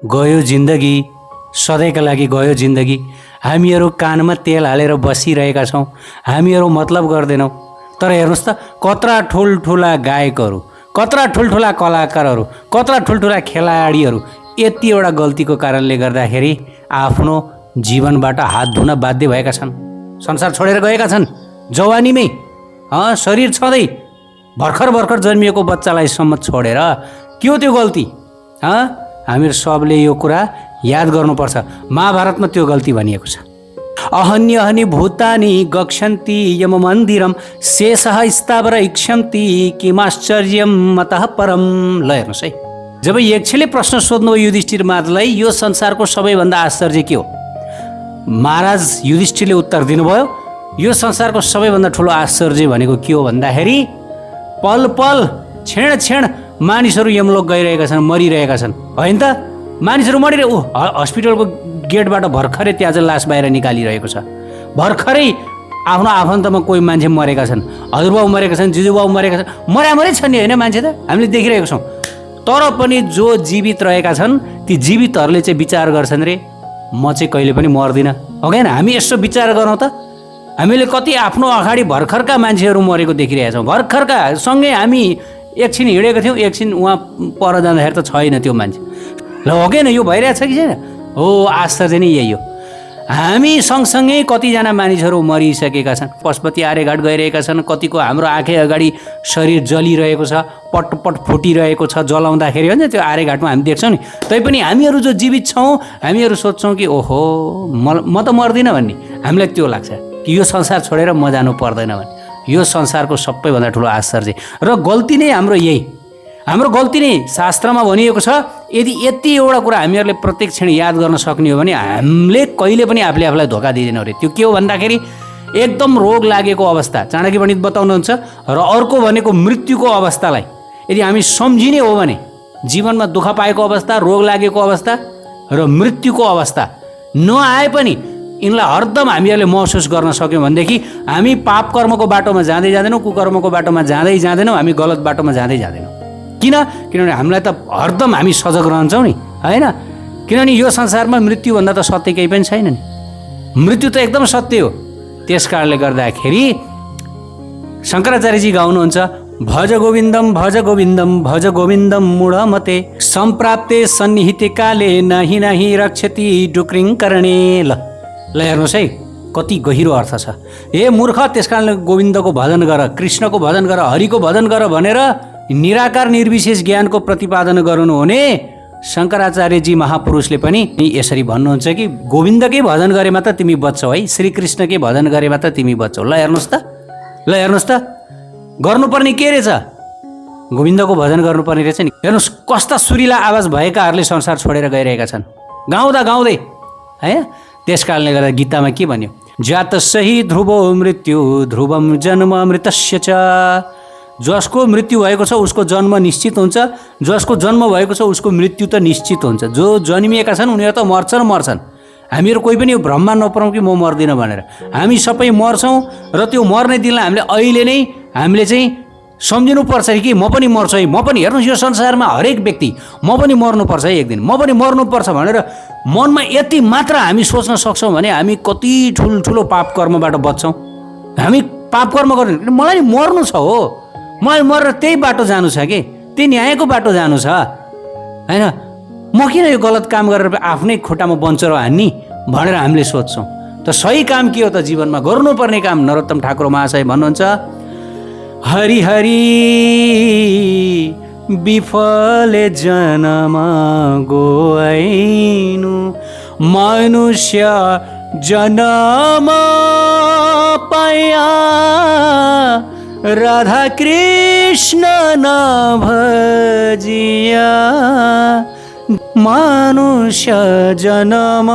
गयो जिन्दगी, सधैँका लागि गयो जिन्दगी। हामीहरू कानमा तेल हालेर बसिरहेका छौँ, हामीहरू मतलब गर्दैनौँ। तर हेर्नुहोस् त, कत्रा ठुल्ठुला गायकहरू, कत्रा ठुल्ठुला कलाकारहरू, कत्रा ठुल्ठुला खेलाडीहरू यतिवटा गल्तीको कारणले गर्दाखेरि आफ्नो जीवनबाट हात धुन बाध्य भएका छन्, संसार छोडेर गएका छन् जवानीमै। शरीर छँदै भर्खर भर्खर जन्मिएको बच्चालाई सम्म छोडेर। के हो त्यो गल्ती? हामीहरू सबले यो कुरा याद गर्नुपर्छ। महाभारतमा त्यो गल्ती भनिएको छ। अहन्यहनि भूतानि गच्छन्ति यम मन्दिरम शेषः स्थावर इक्षन्ति किमाश्चर्यम मतः परम। ल हेर्नुहोस् है, जब यक्षले प्रश्न सोध्नु युधिष्ठिर महाराजलाई यो संसारको सबैभन्दा आश्चर्य के हो, महाराज युधिष्ठिरले उत्तर दिनुभयो, यो संसारको सबैभन्दा ठुलो आश्चर्य भनेको के हो भन्दाखेरि पल पल क्षण क्षण मानिसहरू यमलोक गइरहेका छन्, मरिरहेका छन्। होइन त, मानिसहरू मरिरहेको, हस्पिटलको गेटबाट भर्खरै त्यहाँ चाहिँ लास बाहिर निकालिरहेको छ। भर्खरै आफ्नो आफन्तमा कोही मान्छे मरेका छन्, हजुरबाउ मरेका छन्, जिजुबाउ मरेका छन्, मरामरै छन् नि, होइन मान्छे त हामीले देखिरहेको छौँ। तर पनि जो जीवित रहेका छन् ती जीवितहरूले चाहिँ विचार गर्छन् रे, म चाहिँ कहिले पनि मर्दिनँ। हो कि होइन? हामी यसो विचार गरौँ त, हामीले कति आफ्नो अगाडि भर्खरका मान्छेहरू मरेको देखिरहेका छौँ। भर्खरका सँगै हामी एकछिन हिँडेको थियौँ, एकछिन उहाँ पर जाँदाखेरि त छैन त्यो मान्छे। ल हो कि होइन? यो भइरहेछ कि छैन? हो, आश्चर्य नै यही हो। हामी सँगसँगै कतिजना मानिसहरू मरिसकेका छन्, पशुपति आर्यघाट गइरहेका छन्, कतिको हाम्रो आँखै अगाडि शरीर जलिरहेको छ, पटपट फुटिरहेको छ जलाउँदाखेरि। होइन, त्यो आर्यघाटमा हामी देख्छौँ नि। तैपनि हामीहरू जो जीवित छौँ, हामीहरू सोध्छौँ कि ओहो म त मर्दिनँ भन्ने। हामीलाई त्यो लाग्छ कि यो संसार छोडेर म जानु पर्दैन भन्ने। यो संसारको सबैभन्दा ठुलो आश्चर्य र गल्ती नै हाम्रो यही, हाम्रो गल्ती नै शास्त्रमा भनिएको छ। यदि यति एउटा कुरा हामीहरूले प्रत्येक क्षण याद गर्न सक्ने हो भने हामीले कहिले पनि आफूले आफूलाई धोका दिँदैनौँ रे। त्यो के हो भन्दाखेरि एकदम रोग लागेको अवस्था, चाणक्य पण्डित बताउनुहुन्छ, र अर्को भनेको मृत्युको अवस्थालाई यदि हामी सम्झिने हो भने जीवनमा दुःख पाएको अवस्था, रोग लागेको अवस्था र मृत्युको अवस्था नआए पनि यिनलाई हरदम हामीहरूले महसुस गर्न सक्यौँ भनेदेखि हामी पाप कर्मको बाटोमा जाँदै जाँदैनौँ, कुकर्मको बाटोमा जाँदै जाँदैनौँ, हामी गलत बाटोमा जाँदै जाँदैनौँ। किनभने हामीलाई त हरदम हामी सजग रहन्छौँ नि, होइन? किनभने यो संसारमा मृत्युभन्दा त सत्य केही पनि छैन नि। मृत्यु त एकदम सत्य हो। त्यस कारणले गर्दाखेरि शङ्कराचार्यजी गाउनुहुन्छ, भज गोविन्दम भज गोविन्दम भज गोविन्दम मूढमते सम्प्राप्ते सन्निहिते काले नहि नहि रक्षति डुक्रिङ करणे। ल हेर्नुहोस् है, कति गहिरो अर्थ छ। हे मूर्ख, त्यस कारणले गोविन्दको भजन गर, कृष्णको भजन गर, हरिको भजन गर भनेर निराकार निर्विशेष ज्ञानको प्रतिपादन गर्नु हुने शङ्कराचार्यजी महापुरुषले पनि यसरी भन्नुहुन्छ कि गोविन्दकै भजन गरे मात्र तिमी बच्छौ है, श्रीकृष्णकै भजन गरे मात्र तिमी बच्छौ। ल हेर्नुहोस् त, गर्नुपर्ने के रहेछ? गोविन्दको भजन गर्नुपर्ने रहेछ नि। हेर्नुहोस् कस्ता सुरिला आवाज भएकाहरूले संसार छोडेर गइरहेका छन्, गाउँदा गाउँदै है। त्यस कारणले गर्दा गीतामा के भन्यो, जात सही ध्रुवो मृत्यु ध्रुवम जन्म मृतस्य च। जसको मृत्यु भएको छ उसको जन्म निश्चित हुन्छ, जसको जन्म भएको छ उसको मृत्यु त निश्चित हुन्छ। जो जन्मिएका छन् उनीहरू त मर्छन्। हामीहरू कोही पनि यो भ्रममा नपरौँ कि म मर्दिनँ भनेर। हामी सबै मर्छौँ र त्यो मर्ने दिनलाई हामीले चाहिँ सम्झिनुपर्छ कि म पनि मर्छु है, म पनि। हेर्नुहोस्, यो संसारमा हरेक व्यक्ति म पनि मर्नुपर्छ है, एक दिन म पनि मर्नुपर्छ भनेर मनमा यति मात्र हामी सोच्न सक्छौँ भने हामी कति ठुल्ठुलो पाप कर्मबाट बच्छौँ। हामी पाप कर्म गर्नु, मलाई मर्नु छ हो, मलाई मरेर त्यही बाटो जानु छ कि त्यही न्यायको बाटो जानु छ, होइन? म किन यो गलत काम गरेर आफ्नै खुट्टामा बन्चरो हान्ने भनेर हामीले सोध्छौँ। त सही काम के हो त जीवनमा गर्नुपर्ने काम? नरोत्तम ठाकुर महाशय भन्नुहुन्छ, हरि हरि विफल जन्म गोइनु मनुष्य जन्म पाया राधा कृष्ण न भजिया। मनुष्य जन्म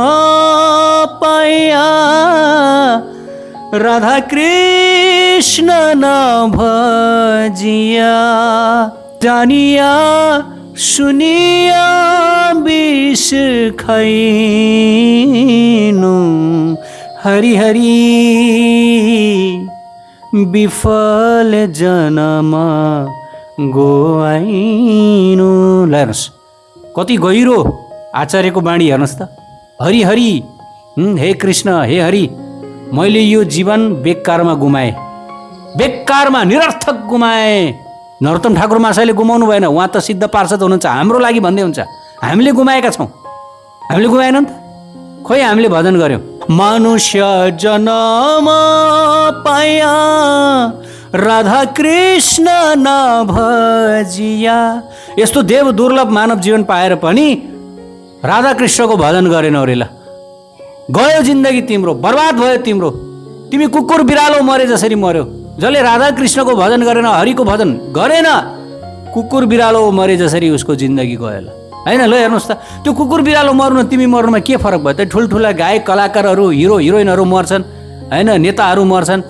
पाया राधा कृष्ण न भजिया। जानिया सुनिया विष खैनु हरि हरि विफल जन्म गोआइनु। हेर्नुहोस् कति गहिरो आचार्यको बाणी हेर्नुहोस् त, हरि हरि, हे कृष्ण, हे हरि, मैले यो जीवन बेकारमा गुमाएँ, बेकारमा निरर्थक गुमाएँ। नरोत्तम ठाकुर महाशयले गुमाउनु भएन, उहाँ त सिद्ध पार्षद हुनुहुन्छ, हाम्रो लागि भन्दै हुन्छ। हामीले गुमाएका छौँ, हामीले गुमाएन नि त, खोइ हामीले भजन गऱ्यौँ। मनुष्य जन्म पाया राधा कृष्ण नभजिया। यस्तो देव दुर्लभ मानव जीवन पाएर पनि राधा कृष्णको भजन गरेनौ रे, ल गयो जिन्दगी तिम्रो, बर्बाद भयो तिम्रो। तिमी कुकुर बिरालो मरे जसरी मर्यो, जसले राधा कृष्णको भजन गरेन, हरिको भजन गरेन, कुकुर बिरालो मरे जसरी उसको जिन्दगी गयो। ल होइन, ल हेर्नुहोस् त, त्यो कुकुर बिरालो मर्नु तिमी मर्नुमा के फरक भयो त? ठुल्ठुला गायक कलाकारहरू, हिरो हिरोइनहरू मर्छन्, होइन, नेताहरू मर्छन्,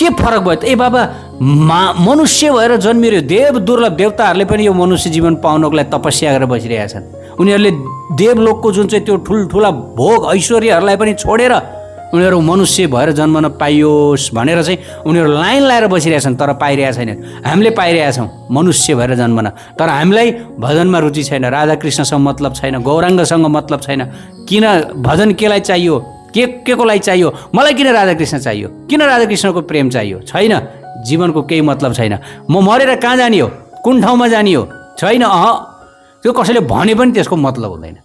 के फरक भयो त? ए बाबा, मनुष्य भएर जन्मियो, देव दुर्लभ देवताहरूले पनि यो मनुष्य जीवन पाउनको लागि तपस्या गरेर बसिरहेका छन्। उनीहरूले देवलोकको जुन चाहिँ त्यो ठुल्ठुला भोग ऐश्वर्यहरूलाई पनि छोडेर उनीहरू मनुष्य भएर जन्मन पाइयोस् भनेर चाहिँ उनीहरू लाइन लाएर बसिरहेछन्, तर पाइरहेका छैनन्। हामीले पाइरहेका छौँ मनुष्य भएर जन्मन, तर हामीलाई भजनमा रुचि छैन, राधाकृष्णसँग मतलब छैन, गौराङ्गसँग मतलब छैन। किन भजन केलाई चाहियो, के को लागि चाहियो? मलाई किन राधाकृष्ण चाहियो, किन राधाकृष्णको प्रेम चाहियो? छैन, जीवनको केही मतलब छैन। म मरेर कहाँ जाने हो, कुन ठाउँमा जाने हो? छैन। त्यो कसैले भने पनि त्यसको मतलब हुँदैन,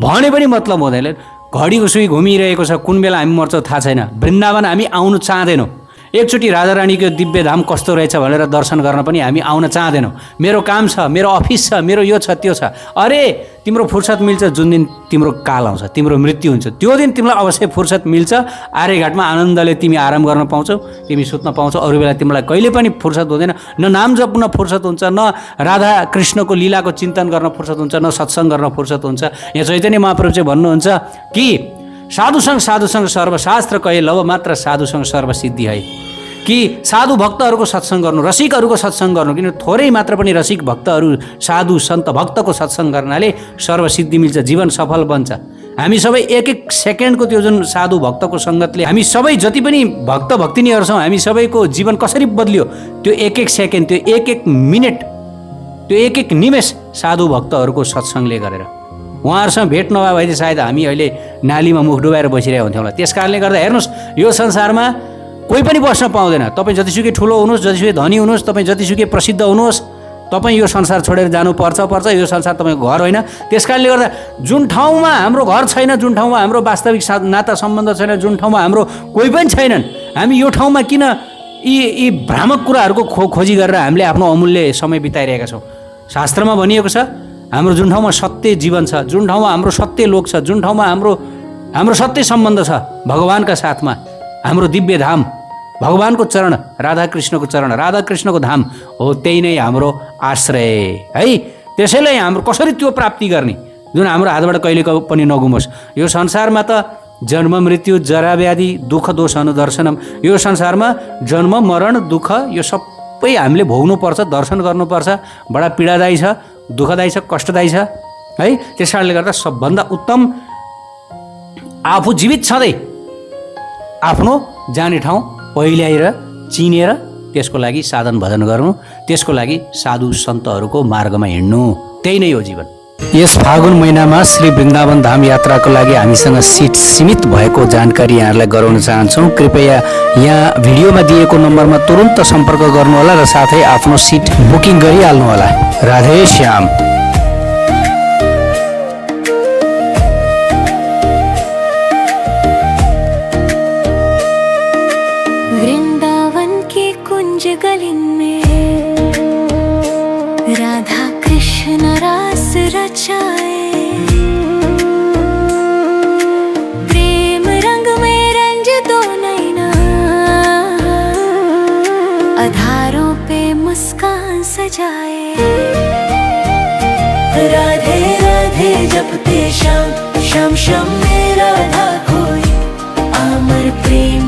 भने पनि मतलब हुँदैन। घडीको सुई घुमिरहेको छ, कुन बेला हामी मर्छौँ थाहा छैन। वृन्दावन हामी आउनु चाहँदैनौँ, एकचोटि राधारानीको दिव्य धाम कस्तो रहेछ भनेर दर्शन गर्न पनि हामी आउन चाहँदैनौँ। मेरो काम छ, मेरो अफिस छ, मेरो यो छ त्यो छ। अरे तिम्रो फुर्सद मिल्छ जुन दिन तिम्रो काल आउँछ, तिम्रो मृत्यु हुन्छ, त्यो दिन तिमीलाई अवश्य फुर्सद मिल्छ। आर्यघाटमा आनन्दले तिमी आराम गर्न पाउँछौ, तिमी सुत्न पाउँछौ। अरू बेला तिमीलाई कहिले पनि फुर्सद हुँदैन। न नाम जप्न फुर्सद हुन्छ, न राधा कृष्णको लीलाको चिन्तन गर्न फुर्सद हुन्छ, न सत्सङ्ग गर्न फुर्सद हुन्छ। यहाँ चैतन्य महाप्रभु चाहिँ भन्नुहुन्छ कि साधुसँग सर्वशास्त्र कहे, लव मात्र साधुसँग सर्वसिद्धि है। कि साधु भक्तहरूको सत्सङ्ग गर्नु, रसिकहरूको सत्सङ्ग गर्नु, किन थोरै मात्र पनि रसिक भक्तहरू, साधु सन्त भक्तको सत्सङ्ग गर्नाले सर्वसिद्धि मिल्छ, जीवन सफल बन्छ। हामी सबै एक एक सेकेन्डको त्यो जुन साधु भक्तको सङ्गतले हामी सबै जति पनि भक्त भक्तिनीहरू छौँ, हामी सबैको जीवन कसरी बदलियो, त्यो एक एक सेकेन्ड, त्यो एक एक मिनट, त्यो एक एक निमेष साधु भक्तहरूको सत्सङ्गले गरेर। उहाँहरूसँग भेट नभए भए सायद हामी अहिले नालीमा मुख डुबाएर बसिरहेको हुन्थ्यौँ होला। त्यस कारणले गर्दा हेर्नुहोस्, यो संसारमा कोही पनि बस्न पाउँदैन। तपाईँ जतिसुकै ठुलो हुनुहोस्, जतिसुकै धनी हुनुहोस्, तपाईँ जतिसुकै प्रसिद्ध हुनुहोस्, तपाईँ यो संसार छोडेर जानु पर्छ। यो संसार तपाईँको घर होइन। त्यस कारणले गर्दा जुन ठाउँमा हाम्रो घर छैन, जुन ठाउँमा हाम्रो वास्तविक नाता सम्बन्ध छैन, जुन ठाउँमा हाम्रो कोही पनि छैनन्, हामी यो ठाउँमा किन यी भ्रामक कुराहरूको खोजी गरेर हामीले आफ्नो अमूल्य समय बिताइरहेका छौँ? शास्त्रमा भनिएको छ, हाम्रो जुन ठाउँमा सत्य जीवन छ, जुन ठाउँमा हाम्रो सत्य लोक छ, जुन ठाउँमा हाम्रो सत्य सम्बन्ध छ भगवानका साथमा, हाम्रो दिव्य धाम भगवानको चरण, राधाकृष्णको चरण, राधाकृष्णको धाम हो, त्यही नै हाम्रो आश्रय है। त्यसैले हाम्रो कसरी त्यो प्राप्ति गर्ने जुन हाम्रो हातबाट कहिले पनि नगुमोस्। यो संसारमा त जन्म मृत्यु जरा व्याधि दुःख दोष अनुदर्शनम, यो संसारमा जन्म मरण दुःख यो सबै हामीले भोग्नुपर्छ, दर्शन गर्नुपर्छ। बडा पीडादायी छ, दुःखदायी छ, कष्टदायी छ है। त्यस कारणले गर्दा सबभन्दा उत्तम आफू जीवित छँदै आफ्नो जाने ठाउँ पहिल्याएर चिनेर त्यसको लागि साधन भजन गर्नु, त्यसको लागि साधु सन्तहरूको मार्गमा हिँड्नु, त्यही नै हो जीवन। यस फागुन महिनामा श्री वृन्दावन धाम यात्राको लागि हामीसँग सिट सीमित भएको जानकारी यहाँहरूलाई गराउन चाहन्छौँ। कृपया यहाँ भिडियोमा दिएको नम्बरमा तुरुन्त सम्पर्क गर्नुहोला र साथै आफ्नो सिट बुकिङ गरिहाल्नुहोला। राधे श्याम। वृंदावन के कुंज गलिन में राधा कृष्ण रास रचाए, प्रेम रंग में रंज दो नैना, अधारों पे मुस्कान सजाए। राधे राधे जपते श्याम श्याम श्याम में राधा खोई, अमर प्रेम